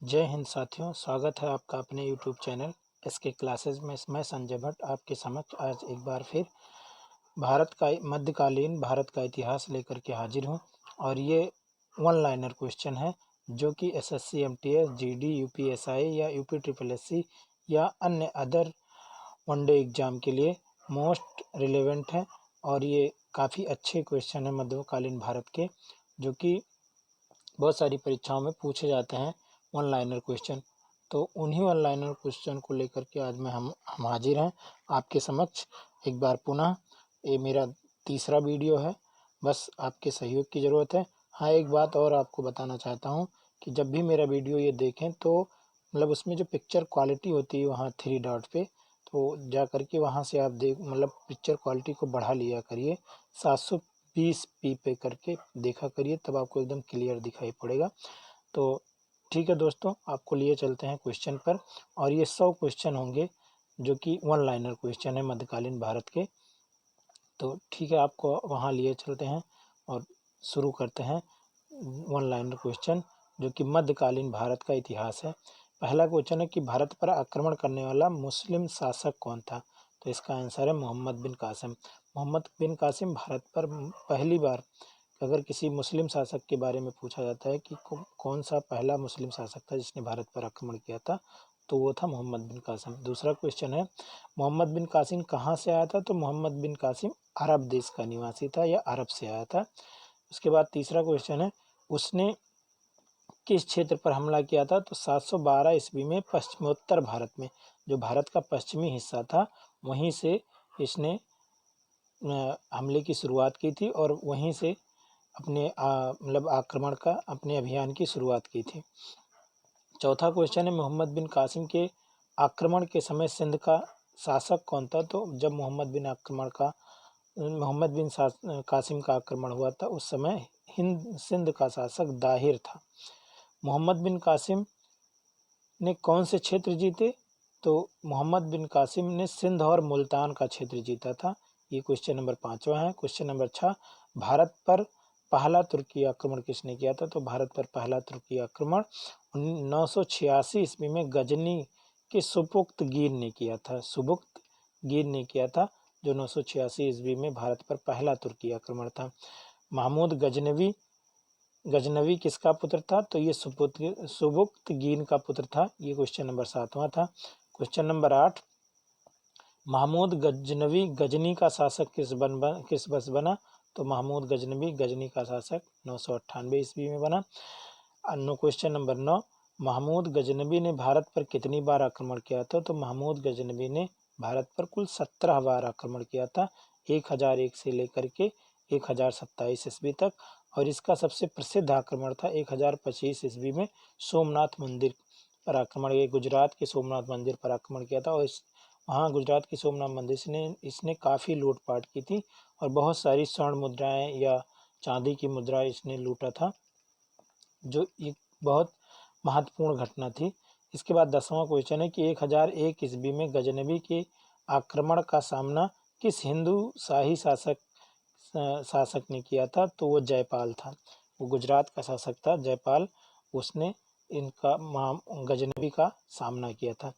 जय हिंद साथियों, स्वागत है आपका अपने यूट्यूब चैनल एसके क्लासेस में। मैं संजय भट्ट आपके समक्ष आज एक बार फिर मध्यकालीन भारत का इतिहास लेकर के हाजिर हूँ। और ये वन लाइनर क्वेश्चन है जो कि एसएससी, एमटीएस, जीडी, यूपीएसआई या यूपी ट्रिपल एससी या अन्य अदर वनडे एग्जाम के लिए मोस्ट रिलेवेंट है। और ये काफ़ी अच्छे क्वेश्चन है मध्यकालीन भारत के, जो कि बहुत सारी परीक्षाओं में पूछे जाते हैं वन लाइनर क्वेश्चन। तो उन्हीं वन लाइनर क्वेश्चन को लेकर के आज हम हाजिर हैं आपके समक्ष एक बार पुनः। ये मेरा तीसरा वीडियो है, बस आपके सहयोग की ज़रूरत है। हाँ, एक बात और आपको बताना चाहता हूँ कि जब भी मेरा वीडियो ये देखें तो मतलब उसमें जो पिक्चर क्वालिटी होती है वहाँ 3 डॉट पे, तो जा करके वहाँ से आप पिक्चर क्वालिटी को बढ़ा लिया करिए। 720p पे करके देखा करिए, तब आपको एकदम क्लियर दिखाई पड़ेगा। तो ठीक है दोस्तों, आपको लिए चलते हैं क्वेश्चन पर। और ये 100 क्वेश्चन होंगे जो कि वन लाइनर क्वेश्चन है मध्यकालीन भारत के। तो ठीक है, आपको वहाँ लिए चलते हैं और शुरू करते हैं वन लाइनर क्वेश्चन जो कि मध्यकालीन भारत का इतिहास है। पहला क्वेश्चन है कि भारत पर आक्रमण करने वाला मुस्लिम शासक कौन था? तो इसका आंसर है मोहम्मद बिन कासिम। मोहम्मद बिन कासिम भारत पर पहली बार, अगर किसी मुस्लिम शासक के बारे में पूछा जाता है कि कौन सा पहला मुस्लिम शासक था जिसने भारत पर आक्रमण किया था, तो वो था मोहम्मद बिन कासिम। दूसरा क्वेश्चन है मोहम्मद बिन कासिम कहाँ से आया था? तो मोहम्मद बिन कासिम अरब देश का निवासी था या अरब से आया था। उसके बाद तीसरा क्वेश्चन है उसने किस क्षेत्र पर हमला किया था? तो 712 ईस्वी में पश्चिमोत्तर भारत में, जो भारत का पश्चिमी हिस्सा था, वहीं से इसने हमले की शुरुआत की थी और वहीं से अपने आक्रमण का, अपने अभियान की शुरुआत की थी। चौथा क्वेश्चन है मोहम्मद बिन कासिम के आक्रमण के समय सिंध का शासक कौन था? तो जब मोहम्मद बिन कासिम का आक्रमण हुआ था उस समय सिंध का शासक दाहिर था। मोहम्मद बिन कासिम ने कौन से क्षेत्र जीते? तो मोहम्मद बिन कासिम ने सिंध और मुल्तान का क्षेत्र जीता था। ये क्वेश्चन नंबर 5वां है। क्वेश्चन नंबर 6, भारत पर पहला तुर्की आक्रमण किसने किया था? तो भारत पर पहला तुर्की आक्रमण 986 ईस्वी में गजनी के सुबुक्तगीर ने किया था। सुबुक्तगीर ने किया था, जो 986 ईस्वी में भारत पर पहला तुर्की आक्रमण था। महमूद गजनवी किसका पुत्र था? तो ये सुबुक्तगीन का पुत्र था। ये क्वेश्चन नंबर 7वां था। क्वेश्चन नंबर 8, महमूद गजनवी गजनी का शासक किस वर्ष बना? तो महमूद गजनवी गजनी का शासक 998 ईस्वी में बना। क्वेश्चन नंबर 9, महमूद गजनवी ने भारत पर कितनी बार आक्रमण किया था? तो महमूद गजनवी ने भारत पर कुल 17 बार आक्रमण किया था, 1001 से लेकर के 1027 ईस्वी तक। और इसका सबसे प्रसिद्ध आक्रमण था 1025 ईस्वी में सोमनाथ मंदिर पर आक्रमण। ये गुजरात के सोमनाथ मंदिर पर आक्रमण किया था और वहाँ गुजरात के सोमनाथ मंदिर से इसने काफ़ी लूटपाट की थी और बहुत सारी स्वर्ण मुद्राएं या चांदी की मुद्राएं इसने लूटा था, जो एक बहुत महत्वपूर्ण घटना थी। इसके बाद 10वां क्वेश्चन है कि 1001 ईस्वी में गजनवी के आक्रमण का सामना किस हिंदू शाही शासक ने किया था? तो वो जयपाल था। वो गुजरात का शासक था जयपाल, उसने गजनवी का सामना किया था।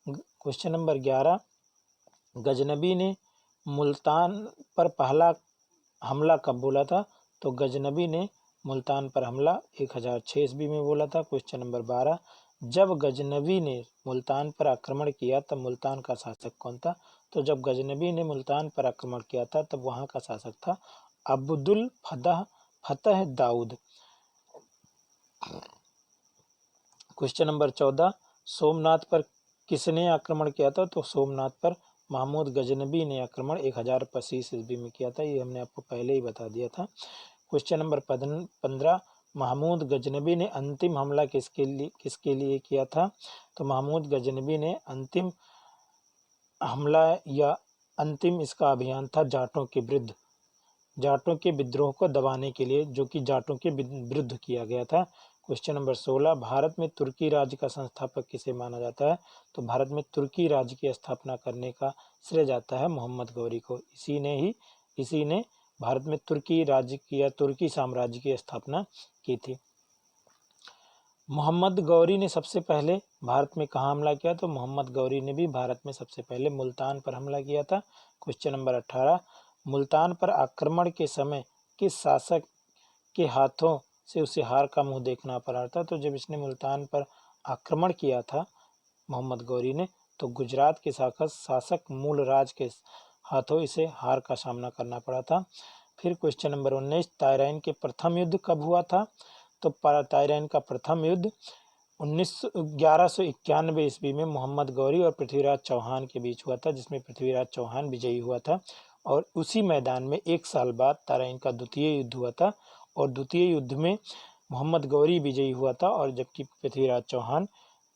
क्वेश्चन नंबर 11, गजनवी ने मुल्तान पर पहला हमला कब बोला था? तो गजनवी ने मुल्तान पर हमला 1006 ईस्वी में बोला था। क्वेश्चन नंबर 12, जब गजनवी ने मुल्तान पर आक्रमण किया तब मुल्तान का शासक कौन था? तो जब गजनवी ने मुल्तान पर आक्रमण किया था तब वहाँ का शासक था अब्दुल फतह दाऊद। क्वेश्चन नंबर 14, सोमनाथ पर किसने आक्रमण किया था? तो सोमनाथ पर महमूद गजनवी ने आक्रमण 1025 ईस्वी में किया था। ये हमने आपको पहले ही बता दिया था। क्वेश्चन नंबर 15, महमूद गजनवी ने अंतिम हमला किसके लिए किया था? तो महमूद गजनवी ने अंतिम हमला या अंतिम इसका अभियान था जाटों के विरुद्ध, जाटों के विद्रोह को दबाने के लिए, जो कि जाटों के विरुद्ध किया गया था। क्वेश्चन नंबर 16, भारत में तुर्की राज्य का संस्थापक किसे माना जाता है? तो भारत में तुर्की राज्य की स्थापना करने का श्रेय जाता है मोहम्मद गौरी को। इसी ने भारत में तुर्की राज्य की या तुर्की साम्राज्य की स्थापना की थी। मोहम्मद गौरी ने सबसे पहले भारत में कहाँ हमला किया? तो मोहम्मद गौरी ने भी भारत में सबसे पहले मुल्तान पर हमला किया था। क्वेश्चन नंबर 18, मुल्तान पर आक्रमण के समय किस शासक के हाथों से उसे हार का मुंह देखना पड़ा था? तो जब इसने मुल्तान पर आक्रमण किया था मोहम्मद गौरी ने, तो गुजरात के शासक मूलराज के हाथों इसे हार का सामना करना पड़ा था। फिर क्वेश्चन नंबर 19, ताइराइन के प्रथम युद्ध कब हुआ था? तो ताइराइन का प्रथम युद्ध 1191 ईस्वी में मोहम्मद गौरी और पृथ्वीराज चौहान के बीच हुआ था, जिसमें पृथ्वीराज चौहान विजयी हुआ था। और उसी मैदान में एक साल बाद ताइराइन का द्वितीय युद्ध हुआ था, और द्वितीय युद्ध में मोहम्मद गौरी विजयी हुआ था, और जबकि पृथ्वीराज चौहान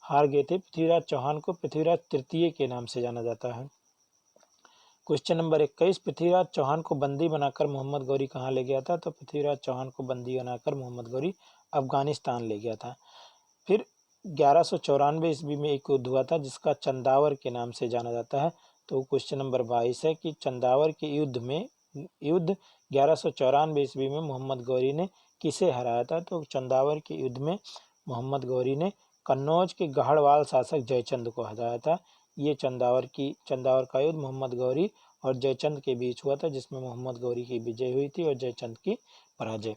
हार गए थे। पृथ्वीराज चौहान को पृथ्वीराज तृतीय के नाम से जाना जाता है। क्वेश्चन नंबर 21, पृथ्वीराज चौहान को बंदी बनाकर मोहम्मद गौरी कहाँ ले गया था? तो पृथ्वीराज चौहान को बंदी बनाकर मोहम्मद गौरी अफगानिस्तान ले गया था। फिर 1194 ईस्वी में एक युद्ध हुआ था जिसका चंदावर के नाम से जाना जाता है। तो क्वेश्चन नंबर 22 है कि चंदावर के युद्ध 1194 ईस्वी में मोहम्मद गौरी ने किसे हराया था? तो चंदावर के युद्ध में मोहम्मद गौरी ने कन्नौज के गढ़वाल शासक जयचंद को हराया था। ये चंदावर का युद्ध मोहम्मद गौरी और जयचंद के बीच हुआ था, जिसमें मोहम्मद गौरी की विजय हुई थी और जयचंद की पराजय।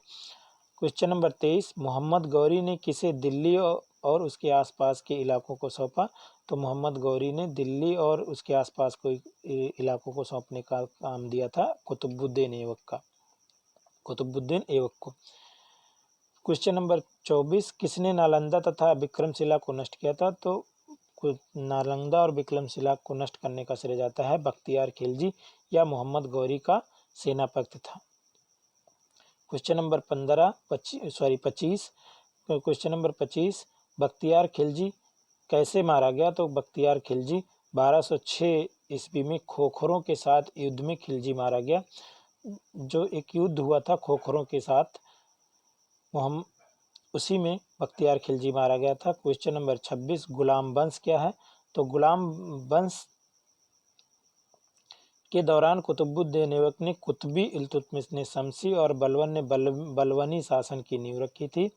क्वेश्चन नंबर 23, मोहम्मद गौरी ने किसे दिल्ली और उसके आसपास के इलाकों को सौंपा? तो मोहम्मद गौरी ने दिल्ली और उसके आसपास को इलाकों को सौंपने का काम दिया था कुतुबुद्दीन ऐबक को। क्वेश्चन नंबर 24, किसने नालंदा तथा विक्रमशिला को नष्ट किया था? तो नालंदा और विक्रमशिला को नष्ट करने का श्रेय जाता है बख्तियार खिलजी या मोहम्मद गौरी का सेनापति था। Question number 25, question number 25, Bakhtiyar Khilji कैसे मारा गया? तो बख्तियार खिलजी 1206 ईस्वी में खोखरों के साथ युद्ध में खिलजी मारा गया। जो एक युद्ध हुआ था खोखरों के साथ, उसी में बख्तियार खिलजी मारा गया था। क्वेश्चन नंबर 26, गुलाम वंश क्या है? तो गुलाम वंश के दौरान कुतुबुद्दीन ऐबक ने कुतुबी, इल्तुतमिश ने शमसी और बलवन ने बलवनी शासन की नींव रखी थी।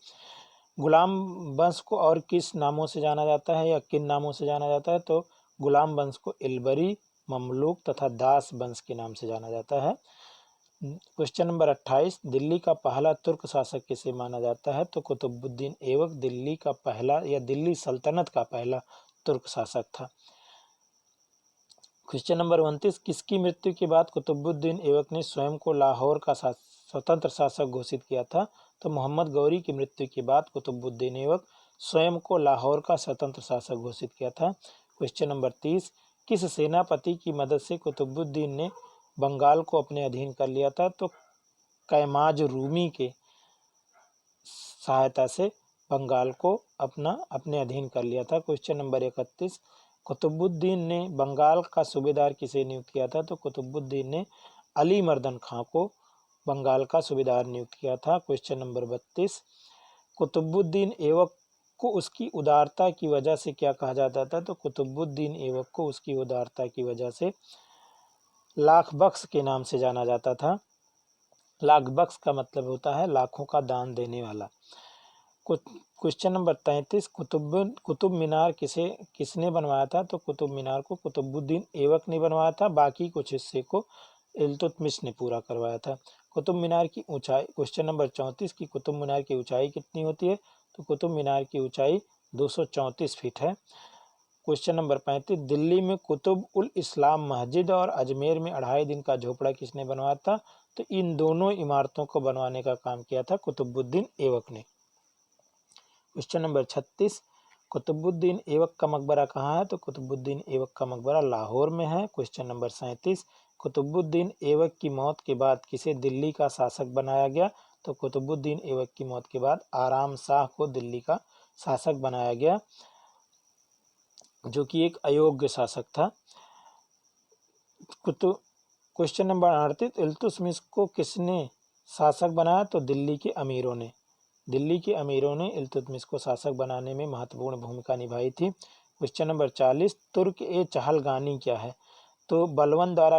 गुलाम वंश को और किस नामों से जाना जाता है या किन नामों से जाना जाता है? तो गुलाम वंश को इलबरी, ममलूक तथा दास वंश के नाम से जाना जाता है। क्वेश्चन नंबर 28, दिल्ली का पहला तुर्क शासक किसे माना जाता है? तो कुतुबुद्दीन ऐबक दिल्ली का पहला या दिल्ली सल्तनत का पहला तुर्क शासक था। क्वेश्चन नंबर 29, किसकी मृत्यु के बाद कुतुबुद्दीन ऐबक ने स्वयं को लाहौर का स्वतंत्र शासक घोषित किया था? तो मोहम्मद गौरी की मृत्यु के बाद कुतुबुद्दीन ऐबक स्वयं को लाहौर का स्वतंत्र शासक घोषित किया था। क्वेश्चन नंबर 30, किस सेनापति की मदद से कुतुबुद्दीन ने बंगाल को अपने अधीन कर लिया था? तो कैमाज रूमी के सहायता से बंगाल को अपने अधीन कर लिया था। क्वेश्चन नंबर 31, कुतुबुद्दीन ने बंगाल का सूबेदार किसे नियुक्त किया था? तो कुतुबुद्दीन ने अली मर्दन खां को बंगाल का सूबेदार नियुक्त किया था। क्वेश्चन नंबर 32, कुतुबुद्दीन ऐबक को उसकी उदारता की वजह से क्या कहा जाता था? तो कुतुबुद्दीन ऐबक को उसकी उदारता की वजह से लाख बख्श के नाम से जाना जाता था। लाख बख्श का मतलब होता है लाखों का दान देने वाला। क्वेश्चन नंबर 33, कुतुब मीनार किसने बनवाया था? तो कुतुब मीनार को कुतुबुद्दीन ऐबक ने बनवाया था, बाकी कुछ हिस्से को इल्तुतमिश ने पूरा करवाया था। कुतुब मीनार की ऊंचाई, क्वेश्चन नंबर 34 की कुतुब मीनार की ऊंचाई कितनी होती है? तो कुतुब मीनार की ऊंचाई 234 फीट है। क्वेश्चन नंबर 35, दिल्ली में कुतुब उल इस्लाम मस्जिद और अजमेर में 2.5 दिन का झोपड़ा किसने बनवाया था? तो इन दोनों इमारतों को बनवाने का काम किया था कुतुबुद्दीन ऐबक ने। क्वेश्चन नंबर 36, कुतुबुद्दीन ऐबक का मकबरा कहाँ है? तो कुतुबुद्दीन ऐबक का मकबरा लाहौर में है। क्वेश्चन नंबर 37, कुतुबुद्दीन ऐबक की मौत के बाद किसे दिल्ली का शासक बनाया गया? तो कुतुबुद्दीन ऐबक की मौत के बाद आराम शाह को दिल्ली का शासक बनाया गया, जो कि एक अयोग्य शासक था। क्वेश्चन नंबर 38, इल्तुतमिश को किसने शासक बनाया? तो दिल्ली के अमीरों ने इल्तुतमिश को शासक बनाने में महत्वपूर्ण भूमिका निभाई थी। क्वेश्चन नंबर 40, तुर्क ए चहलगानी क्या है? तो बलवन द्वारा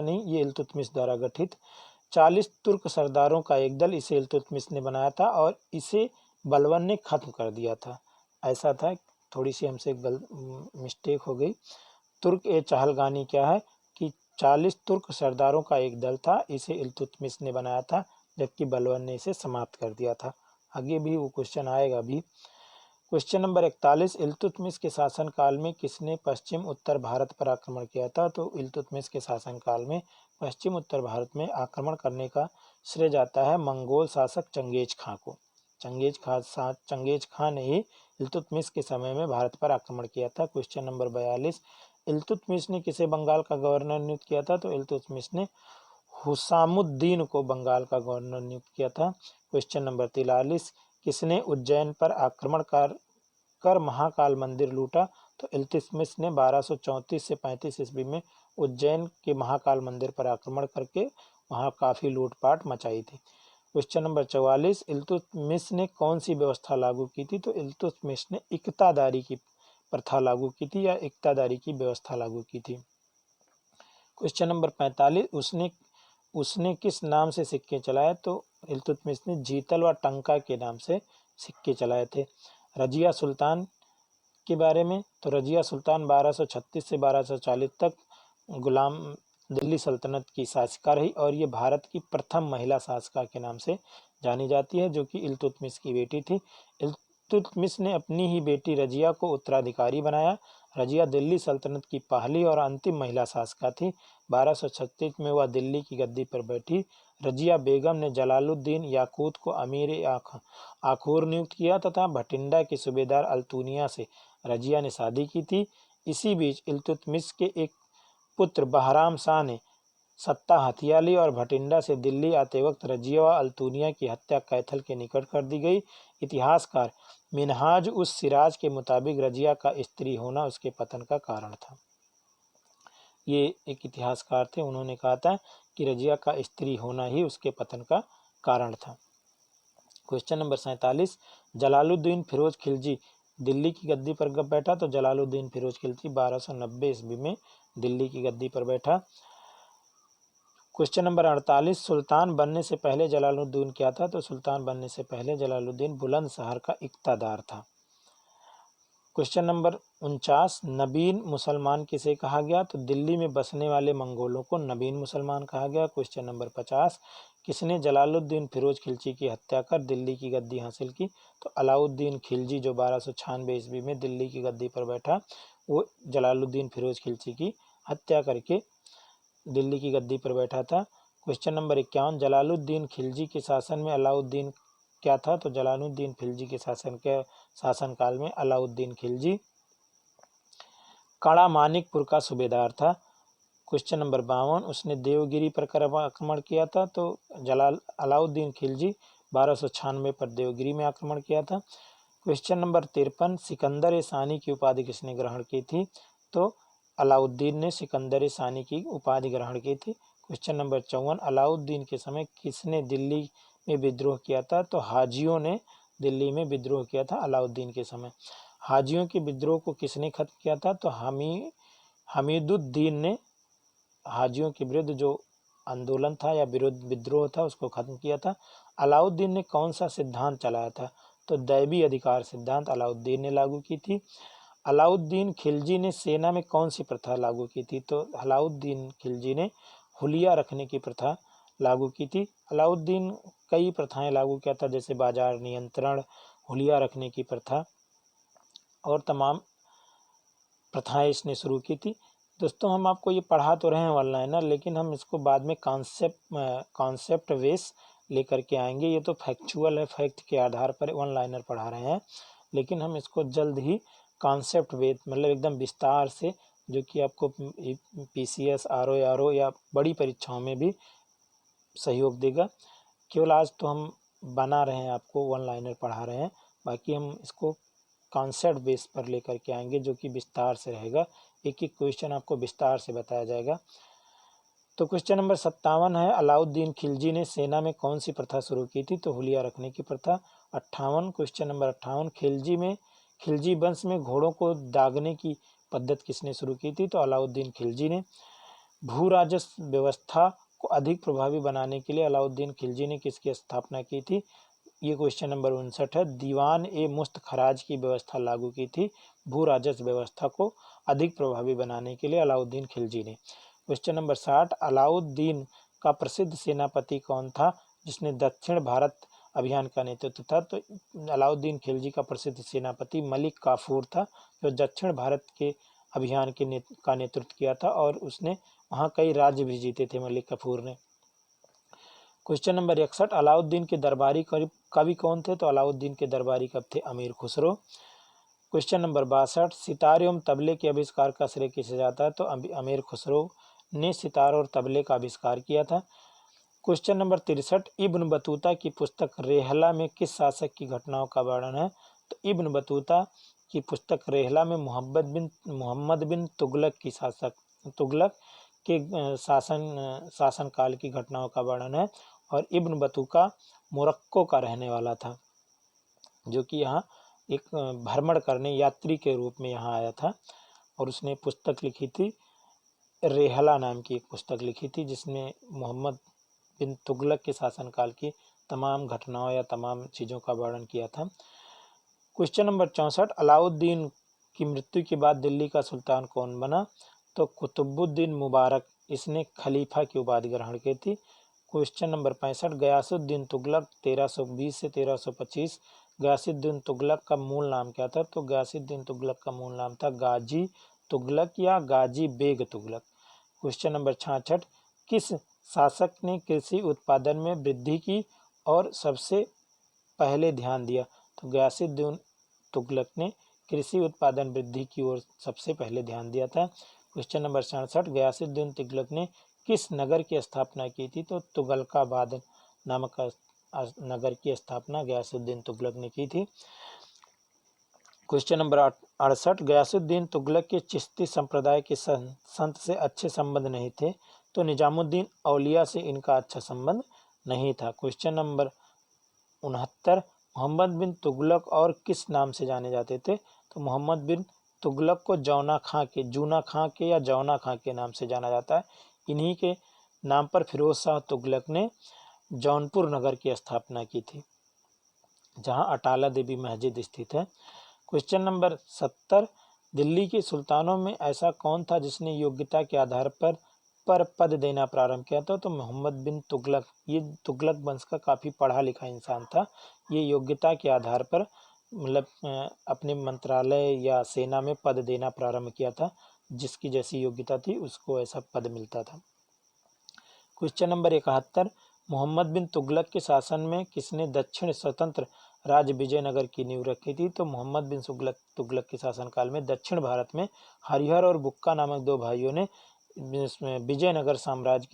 नहीं, ये इल्तुतमिश द्वारा गठित 40 तुर्क सरदारों का एक दल, इसे इल्तुतमिश ने बनाया था और इसे बलबन ने खत्म कर दिया था। ऐसा था, थोड़ी सी हमसे मिस्टेक हो गई। तुर्क ए चहलगानी क्या है कि 40 तुर्क सरदारों का एक दल था, इसे इल्तुतमिश ने बनाया था, जबकि बलबन ने इसे समाप्त कर दिया था। आगे भी वो क्वेश्चन आएगा भी। क्वेश्चन नंबर 41, इल्तुतमिश के शासनकाल में किसने पश्चिम उत्तर भारत पर आक्रमण किया था? तो इल्तुतमिश के शासनकाल में पश्चिम उत्तर भारत में आक्रमण करने का श्रेय जाता है मंगोल शासक चंगेज खां को। चंगेज खां ने ही इल्तुतमिश के समय में भारत पर आक्रमण किया था। क्वेश्चन नंबर 42, इल्तुतमिश ने किसे बंगाल का गवर्नर नियुक्त किया था? तो इल्तुतमिश ने हुसामुद्दीन को बंगाल का गवर्नर नियुक्त किया था। क्वेश्चन नंबर 43, किसने उज्जैन पर आक्रमण कर महाकाल मंदिर लूटा? तो इल्तुतमिश ने 1234 से 35 ईस्वी में उज्जैन के महाकाल मंदिर पर आक्रमण करके वहां काफी लूटपाट मचाई थी। क्वेश्चन नंबर 44, इल्तुतमिश ने कौन सी व्यवस्था लागू की थी? तो इल्तुतमिश ने इक्तादारी की प्रथा लागू की थी या इक्तादारी की व्यवस्था लागू की थी। क्वेश्चन नंबर 45, उसने किस नाम से सिक्के चलाए? तो इल्तुतमिश ने जीतल व टंका के नाम से सिक्के चलाए थे। रजिया सुल्तान के बारे में, तो रजिया सुल्तान 1236 से 1240 तक गुलाम दिल्ली सल्तनत की शासिका रही और ये भारत की प्रथम महिला शासिका के नाम से जानी जाती है, जो कि इल्तुतमिश की बेटी थी। इल्तुतमिश ने अपनी ही बेटी रजिया को उत्तराधिकारी बनाया। रजिया दिल्ली सल्तनत की पहली और अंतिम महिला शासिका थी। 1236 में वह दिल्ली की गद्दी पर बैठी। रजिया बेगम ने जलालुद्दीन याकूत को अमीर आखूर नियुक्त किया तथा भटिंडा के सूबेदार अल्तुनिया से रजिया ने शादी की थी। इसी बीच इल्तुतमिश के एक पुत्र बहराम शाह ने सत्ता हथिया ली और भटिंडा से दिल्ली आते वक्त रजिया व अल्तुनिया की हत्या कैथल के निकट कर दी गई। इतिहासकार मिनहाज उस सिराज के मुताबिक रजिया का स्त्री होना उसके पतन का कारण था। ये एक इतिहासकार थे, उन्होंने कहा था कि रजिया का स्त्री होना ही उसके पतन का कारण था। क्वेश्चन नंबर 47, जलालुद्दीन फिरोज खिलजी दिल्ली की गद्दी पर कब बैठा? तो जलालुद्दीन फिरोज खिलजी 1290 ईस्वी में दिल्ली की गद्दी पर बैठा। क्वेश्चन नंबर 48, सुल्तान बनने से पहले जलालुद्दीन क्या था? तो सुल्तान बनने से पहले जलालुद्दीन बुलंदशहर का इक्तादार था। क्वेश्चन नंबर 49, नबीन मुसलमान किसे कहा गया? तो दिल्ली में बसने वाले मंगोलों को नबीन मुसलमान कहा गया। क्वेश्चन नंबर 50, किसने जलालुद्दीन फिरोज खिलजी की हत्या कर दिल्ली की गद्दी हासिल की? तो अलाउद्दीन खिलजी, जो 1296 ईस्वी में दिल्ली की गद्दी पर बैठा, वो जलालुद्दीन फिरोज खिलजी की हत्या करके दिल्ली की गद्दी पर बैठा था। क्वेश्चन नंबर 51, जलालुद्दीन खिलजी के शासन में अलाउद्दीन क्या था? तो जलालुद्दीन खिलजी के शासनकाल में अलाउद्दीन खिलजी काड़ा मानिकपुर का सूबेदार था। क्वेश्चन नंबर 52, उसने देवगिरी पर आक्रमण किया था। तो अलाउद्दीन खिलजी 1296 पर देवगिरी में आक्रमण किया था। क्वेश्चन नंबर 53, सिकंदर ए सानी की उपाधि किसने ग्रहण की थी? तो अलाउद्दीन ने सिकंदर ए सानी की उपाधि ग्रहण की थी। क्वेश्चन नंबर 54, अलाउद्दीन के समय किसने दिल्ली में विद्रोह किया था? तो हाजियों ने दिल्ली में विद्रोह किया था अलाउद्दीन के समय। हाजियों के विद्रोह को किसने खत्म किया था? तो हमीदुद्दीन ने हाजियों के विरुद्ध जो आंदोलन था या विरुद्ध विद्रोह था उसको खत्म किया था। अलाउद्दीन ने कौन सा सिद्धांत चलाया था? तो दैवी अधिकार सिद्धांत अलाउद्दीन ने लागू की थी। अलाउद्दीन खिलजी ने सेना में कौन सी प्रथा लागू की थी? तो अलाउद्दीन खिलजी ने हुलिया रखने की प्रथा लागू की थी। अलाउद्दीन कई प्रथाएं लागू किया था, जैसे बाजार नियंत्रण, हुलिया रखने की प्रथा और तमाम प्रथाएं इसने शुरू की थी। दोस्तों, हम आपको ये पढ़ा तो रहे हैं ऑनलाइनर, लेकिन हम इसको बाद में कॉन्सेप्ट बेस लेकर के आएंगे। ये तो फैक्चुअल है, फैक्ट के आधार पर ऑनलाइनर पढ़ा रहे हैं, लेकिन हम इसको जल्द ही कॉन्सेप्ट बेस मतलब एकदम विस्तार से, जो कि आपको PCS, RO या बड़ी परीक्षाओं में भी सहयोग देगा। केवल आज तो हम बना रहे हैं, आपको ऑनलाइनर पढ़ा रहे हैं, बाकी हम इसको कॉन्सेप्ट बेस पर लेकर के आएंगे, जो कि विस्तार से रहेगा। एक एक क्वेश्चन आपको विस्तार से बताया जाएगा। तो क्वेश्चन नंबर 57 है, अलाउद्दीन खिलजी ने सेना में कौन सी प्रथा शुरू की थी? तो हुलिया रखने की प्रथा। 58, क्वेश्चन नंबर 58, खिलजी वंश में घोड़ों को दागने की पद्धति किसने शुरू की थी? तो अलाउद्दीन खिलजी ने। भू राजस्व व्यवस्था को अधिक प्रभावी बनाने के लिए अलाउद्दीन खिलजी ने किसकी स्थापना की थी? ये क्वेश्चन नंबर 59 है। दीवान ए मुफ्त खराज की व्यवस्था लागू की थी भू राजस्व व्यवस्था को अधिक प्रभावी बनाने के लिए अलाउद्दीन खिलजी ने। क्वेश्चन नंबर 60, अलाउद्दीन का प्रसिद्ध सेनापति कौन था जिसने दक्षिण भारत अभियान का नेतृत्व था? तो अलाउद्दीन खिलजी का प्रसिद्ध सेनापति मलिक काफूर था, जो दक्षिण भारत के अभियान का नेतृत्व किया था और उसने वहाँ कई राज्य भी जीते थे मलिक काफूर ने। क्वेश्चन नंबर 61, अलाउद्दीन के दरबारी कवि कौन थे? तो अलाउद्दीन के दरबारी कवि थे अमीर खुसरो। क्वेश्चन नंबर 62, सितार एवं तबले के आविष्कार का श्रेय किसे जाता है? तो अमीर खुसरो ने सितार और तबले का आविष्कार किया था। क्वेश्चन नंबर 63, इब्न बतूता की पुस्तक रेहला में किस शासक की घटनाओं का वर्णन है? तो इब्न बतूता की पुस्तक रेहला में मोहम्मद बिन तुगलक के शासनकाल की घटनाओं का वर्णन है। और इब्न बतूता मोरक्को का रहने वाला था, जो कि यहाँ एक भ्रमण करने यात्री के रूप में यहाँ आया था और उसने पुस्तक लिखी थी, रेहला नाम की एक पुस्तक लिखी थी, जिसने मोहम्मद बिन तुगलक के शासनकाल की तमाम घटनाओं या तमाम चीज़ों का वर्णन किया था। क्वेश्चन नंबर 64, अलाउद्दीन की मृत्यु के बाद दिल्ली का सुल्तान कौन बना? तो कुतुबुद्दीन मुबारक, इसने खलीफा की उपाधि ग्रहण की थी। क्वेश्चन नंबर 65, गयासुद्दीन तुगलक 1320 से 1325, गयासुद्दीन तुगलक का मूल नाम क्या था? तो गयासुद्दीन तुगलक का मूल नाम था गाजी तुगलक या गाजी बेग तुगलक। क्वेश्चन नंबर 66, किस शासक ने कृषि उत्पादन में वृद्धि की और सबसे पहले ध्यान दिया? तो गयासुद्दीन तुगलक ने कृषि उत्पादन वृद्धि की ओर सबसे पहले ध्यान दिया था। क्वेश्चन नंबर 67, गयासुद्दीन तुगलक ने किस नगर की स्थापना की थी? तो तुगलकाबाद नामक नगर की स्थापना गयासुद्दीन तुगलक ने की थी। क्वेश्चन नंबर 68, गयासुद्दीन तुगलक के चिश्ती संप्रदाय के संत से अच्छे संबंध नहीं थे, तो निजामुद्दीन औलिया से इनका अच्छा संबंध नहीं था। क्वेश्चन नंबर 69, मोहम्मद बिन तुगलक और किस नाम से जाने जाते थे? तो मोहम्मद बिन तुगलक को जूना खां के या जौना खां के नाम से जाना जाता है। इन्हीं के नाम पर फिरोज शाह तुगलक ने जौनपुर नगर की स्थापना की थी, जहां अटाला देवी मस्जिद स्थित है। क्वेश्चन नंबर 70, दिल्ली के सुल्तानों में ऐसा कौन था जिसने योग्यता के आधार पर पद देना प्रारंभ किया था? तो मोहम्मद बिन तुगलक, ये तुगलक वंश का काफ़ी पढ़ा लिखा इंसान था। ये योग्यता के आधार पर मतलब अपने मंत्रालय या सेना में पद देना प्रारंभ किया था, जिसकी जैसी योग्यता थी उसको ऐसा पद मिलता था। क्वेश्चन नंबर 71, मोहम्मद बिन तुगलक के शासन में किसने दक्षिण स्वतंत्र राज्य विजयनगर की नींव रखी थी? तो मोहम्मद बिन तुगलक के शासनकाल में दक्षिण भारत में हरिहर और बुक्का नामक दो भाइयों ने विजयनगर साम्राज्य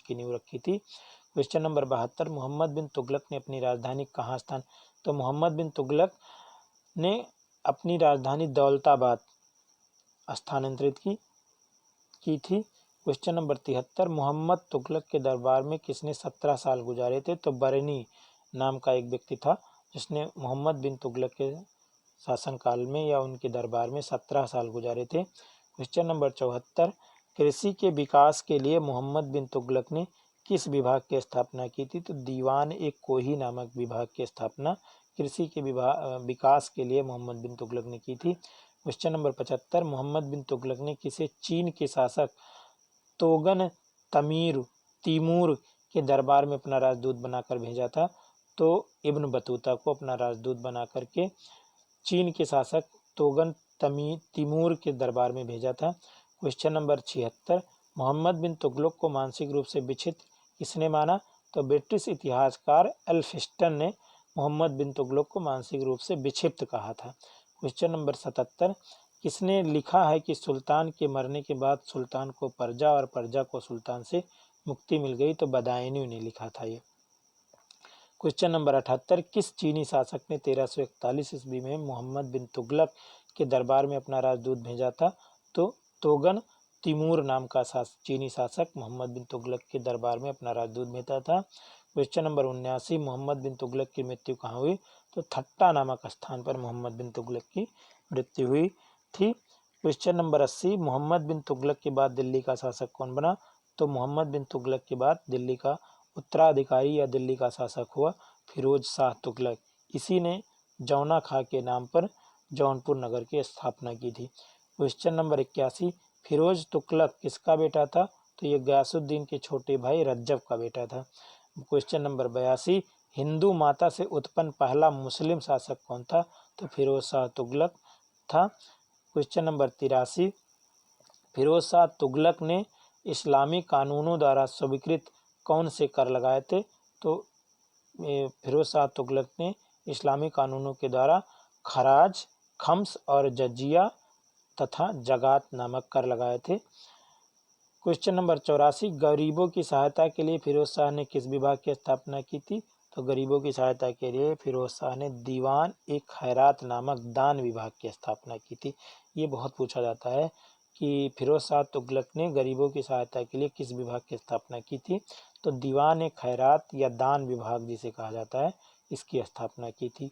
की नींव रखी थी। क्वेश्चन नंबर 72, मोहम्मद बिन तुगलक ने अपनी राजधानी कहाँ स्थान? तो मोहम्मद बिन तुगलक ने अपनी राजधानी दौलताबाद स्थानांतरित की थी। क्वेश्चन नंबर 73, मोहम्मद तुगलक के दरबार में किसने 17 साल गुजारे थे? तो बरनी नाम का एक व्यक्ति था, जिसने मोहम्मद बिन तुगलक के शासनकाल में या उनके दरबार में 17 साल गुजारे थे। क्वेश्चन नंबर 74, कृषि के विकास के लिए मोहम्मद बिन तुगलक ने किस विभाग की स्थापना की थी? तो दीवान एक कोही नामक विभाग की स्थापना कृषि के विकास के लिए मोहम्मद बिन तुगलक ने की थी। क्वेश्चन नंबर 75, मोहम्मद बिन तुगलक ने किसे चीन के शासक तोगन तैमूर के दरबार में अपना राजदूत बनाकर भेजा था? तो इब्न बतूता को अपना राजदूत बना करके चीन के शासक तोगन तैमूर के दरबार में भेजा था। क्वेश्चन नंबर 76, मोहम्मद बिन तुगलक को मानसिक रूप से विक्षिप्त किसने माना? तो ब्रिटिश इतिहासकार एल्फिंस्टन ने मोहम्मद बिन तुगलक को मानसिक रूप से विक्षिप्त कहा था। क्वेश्चन नंबर 77, किसने लिखा है कि सुल्तान के मरने के बाद सुल्तान को प्रजा और प्रजा को सुल्तान से मुक्ति मिल गई? तो बदायूं ने लिखा था ये। क्वेश्चन नंबर 78, किस चीनी शासक ने 1341 ईस्वी में मोहम्मद बिन तुगलक के दरबार में अपना राजदूत भेजा था? तो तोगन तैमूर नाम का चीनी शासक मोहम्मद बिन तुगलक के दरबार में अपना राजदूत भेजा था। क्वेश्चन नंबर 79, मोहम्मद बिन तुगलक की मृत्यु कहाँ हुई? तो थट्टा नामक स्थान पर मोहम्मद बिन तुगलक की मृत्यु हुई थी। क्वेश्चन नंबर 80, मोहम्मद बिन तुगलक के बाद दिल्ली का शासक कौन बना? तो मोहम्मद बिन तुगलक के बाद दिल्ली का उत्तराधिकारी या दिल्ली का शासक हुआ फिरोज शाह तुगलक। इसी ने जौना खां के नाम पर जौनपुर नगर की स्थापना की थी। क्वेश्चन नंबर 81, फिरोज तुगलक किसका बेटा था? तो ये गयासुद्दीन के छोटे भाई रज्जब का बेटा था। क्वेश्चन नंबर 82, हिंदू माता से उत्पन्न पहला मुस्लिम शासक कौन था? तो फिरोज शाह तुगलक था। क्वेश्चन नंबर 83, फिरोज शाह तुगलक ने इस्लामी कानूनों द्वारा स्वीकृत कौन से कर लगाए थे? तो फिरोज शाह तुगलक ने इस्लामी कानूनों के द्वारा खराज, खम्स और जजिया तथा जगात नामक कर लगाए थे। क्वेश्चन नंबर 84, गरीबों की सहायता के लिए फिरोज शाह ने किस विभाग की स्थापना की थी? तो गरीबों की सहायता के लिए फिरोज शाह ने दीवान ए खैरात नामक दान विभाग की स्थापना की थी। ये बहुत पूछा जाता है कि फिरोज शाह तुगलक ने गरीबों की सहायता के लिए किस विभाग की स्थापना की थी? तो दीवान ए खैरात या दान विभाग जिसे कहा जाता है, इसकी स्थापना की थी।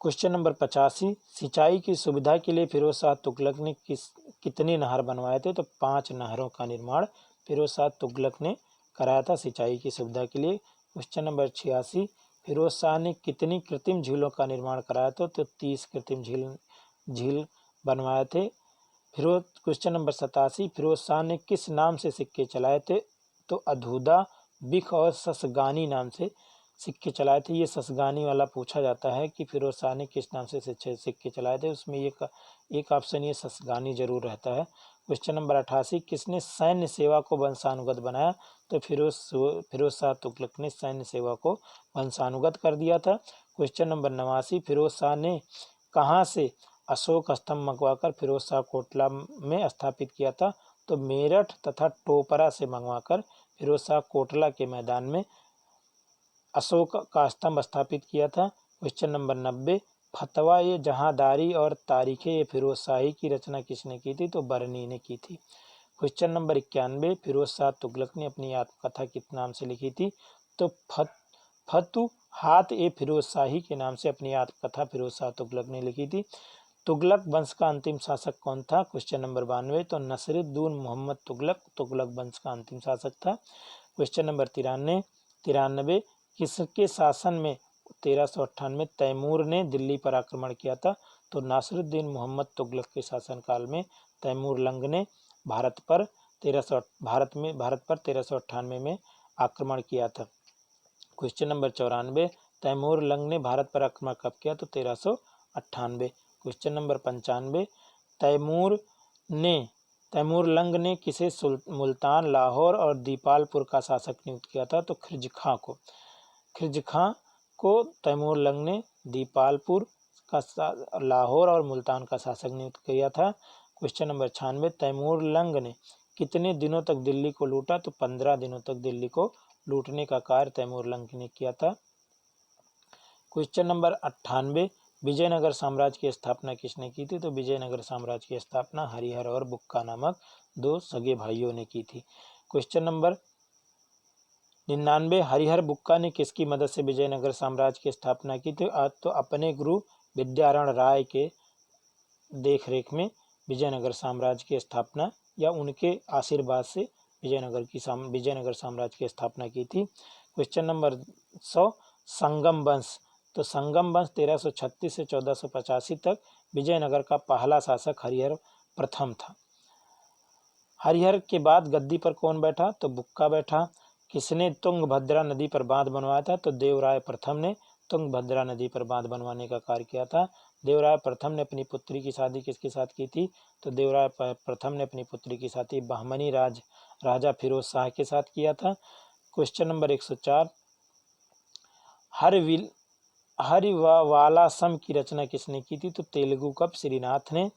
क्वेश्चन नंबर 85, सिंचाई की सुविधा के लिए फिरोज शाह तुगलक ने कितने नहर बनवाए थे? तो 5 नहरों का निर्माण फिरोज शाह तुगलक ने कराया था सिंचाई की सुविधा के लिए। क्वेश्चन नंबर 86, फिरोज शाह ने कितनी कृत्रिम झीलों का निर्माण कराया था? तो 30 कृत्रिम झील बनवाए थे। क्वेश्चन नंबर 87, फिरोज शाह ने किस नाम से सिक्के चलाए थे? तो अधूदा, बिख और ससगानी नाम से सिक्के चलाए थे। ये ससगानी वाला पूछा जाता है कि फिरोज शाह ने किस नाम से सिक्के चलाए थे, उसमें एक ऑप्शन ये ससगानी जरूर रहता है। क्वेश्चन नंबर 88, किसने सैन्य सेवा को वंशानुगत बनाया? तो फिरोज शाह तुगलक ने सैन्य सेवा को वंशानुगत कर दिया था। क्वेश्चन नंबर 89, फिरोज शाह ने कहाँ से अशोक स्तंभ मंगवाकर फिरोज शाह कोटला में स्थापित किया था? तो मेरठ तथा टोपरा से मंगवाकर फिरोज शाह कोटला के मैदान में अशोक का स्तंभ स्थापित किया था। क्वेश्चन नंबर 90, फतवा ये जहांदारी और तारीखें ये फिरोज शाही की रचना किसने की थी? तो बरनी ने की थी। क्वेश्चन नंबर 91, फिरोज शाह तुगलक ने अपनी आत्मकथा किस नाम से लिखी थी? तो फतुहात ए फिरोज शाही के नाम से अपनी आत्मकथा फिरोज शाह तुगलक ने लिखी थी। तुगलक वंश का अंतिम शासक कौन था? क्वेश्चन नंबर 92, तो नसीरुद्दीन मोहम्मद तुगलक वंश का अंतिम शासक था। क्वेश्चन नंबर 93, किसके शासन में 1398 तैमूर ने दिल्ली पर आक्रमण किया था? तो नासिरुद्दीन मोहम्मद तुगलक के शासनकाल में तैमूर लंग ने भारत पर 1398 में आक्रमण किया था। क्वेश्चन नंबर 94, तैमूर लंग ने भारत पर आक्रमण कब किया? तो 1398। क्वेश्चन नंबर 95, तैमूर लंग ने किसे मुल्तान, लाहौर और दीपालपुर का शासक नियुक्त किया था? तो खिरज खां को तैमूर लंग ने दीपालपुर का, लाहौर और मुल्तान का शासक नियुक्त किया था। क्वेश्चन नंबर 96, तैमूर लंग ने कितने दिनों तक दिल्ली को लूटा? तो 15 दिनों तक दिल्ली को लूटने का कार्य तैमूर लंग ने किया था। क्वेश्चन नंबर 98, विजयनगर साम्राज्य की स्थापना किसने की थी? तो विजयनगर साम्राज्य की स्थापना हरिहर और बुक्का नामक 2 सगे भाइयों ने की थी। क्वेश्चन नंबर 99, हरिहर बुक्का ने किसकी मदद से विजयनगर साम्राज्य की स्थापना की थी? तो अपने गुरु विद्यारण राय के देखरेख में विजयनगर साम्राज्य की स्थापना या उनके आशीर्वाद से विजयनगर साम्राज्य की स्थापना की थी। क्वेश्चन नंबर 100, संगम वंश। तो संगम वंश 1336 से 1485 तक विजयनगर का पहला शासक हरिहर प्रथम था। हरिहर के बाद गद्दी पर कौन बैठा? तो बुक्का बैठा। किसने तुंगभद्रा नदी पर बांध बनवाया था? तो देवराय प्रथम ने तुंगभद्रा नदी पर बांध बनवाने का कार्य किया था। देवराय प्रथम ने अपनी पुत्री की शादी किसके साथ की थी? तो देवराय प्रथम ने अपनी पुत्री की शादी बहमनी राजा फिरोज शाह के साथ किया था। क्वेश्चन नंबर 104, हरिवालासम की रचना किसने की थी? तो तेलुगु कवि श्रीनाथ ने।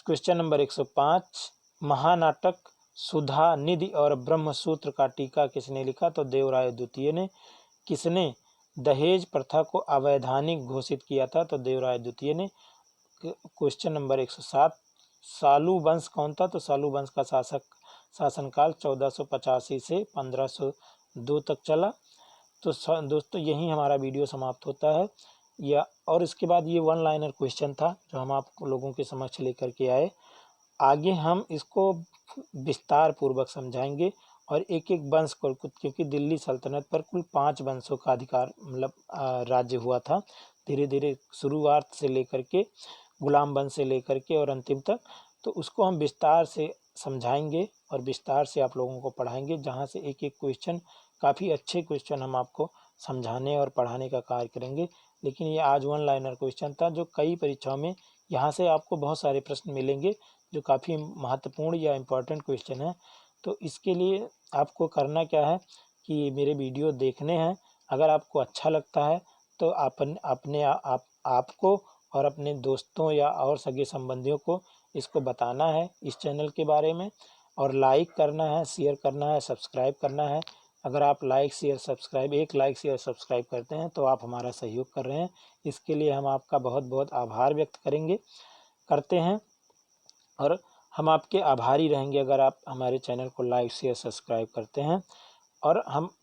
क्वेश्चन नंबर 105, महानाटक सुधा निधि और ब्रह्मसूत्र का टीका किसने लिखा? तो देवराय द्वितीय ने। किसने दहेज प्रथा को अवैधानिक घोषित किया था? तो देवराय द्वितीय ने। क्वेश्चन नंबर 107, सालू वंश कौन था? तो सालू वंश का शासनकाल 1485 से 1502 तक चला। तो दोस्तों यहीं हमारा वीडियो समाप्त होता है। और इसके बाद ये 1 लाइनर क्वेश्चन था जो हम आप लोगों के समक्ष लेकर के आए। आगे हम इसको विस्तार पूर्वक समझाएंगे और एक एक वंश को, क्योंकि दिल्ली सल्तनत पर कुल 5 वंशों का अधिकार मतलब राज्य हुआ था। धीरे धीरे शुरुआत से लेकर के गुलाम वंश से लेकर के और अंतिम तक, तो उसको हम विस्तार से समझाएंगे और विस्तार से आप लोगों को पढ़ाएंगे, जहाँ से एक एक क्वेश्चन, काफ़ी अच्छे क्वेश्चन हम आपको समझाने और पढ़ाने का कार्य करेंगे। लेकिन ये आज वन लाइनर क्वेश्चन था, जो कई परीक्षाओं में यहाँ से आपको बहुत सारे प्रश्न मिलेंगे जो काफ़ी महत्वपूर्ण या इम्पोर्टेंट क्वेश्चन है। तो इसके लिए आपको करना क्या है कि मेरे वीडियो देखने हैं। अगर आपको अच्छा लगता है तो आपको और अपने दोस्तों या और सगे संबंधियों को इसको बताना है इस चैनल के बारे में, और लाइक करना है, शेयर करना है, सब्सक्राइब करना है। अगर आप लाइक शेयर सब्सक्राइब, एक लाइक शेयर सब्सक्राइब करते हैं तो आप हमारा सहयोग कर रहे हैं। इसके लिए हम आपका बहुत बहुत आभार व्यक्त करते हैं, और हम आपके आभारी रहेंगे अगर आप हमारे चैनल को लाइक शेयर सब्सक्राइब करते हैं। और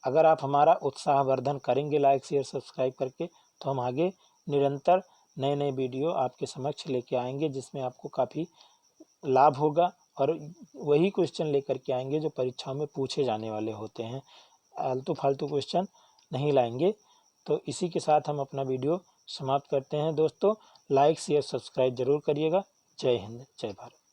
अगर आप हमारा उत्साहवर्धन करेंगे लाइक शेयर सब्सक्राइब करके, तो हम आगे निरंतर नए नए वीडियो आपके समक्ष लेके आएंगे, जिसमें आपको काफ़ी लाभ होगा, और वही क्वेश्चन लेकर के आएंगे जो परीक्षाओं में पूछे जाने वाले होते हैं। आलतू फालतू क्वेश्चन नहीं लाएंगे। तो इसी के साथ हम अपना वीडियो समाप्त करते हैं दोस्तों। लाइक शेयर सब्सक्राइब जरूर करिएगा। जय हिंद, जय भारत।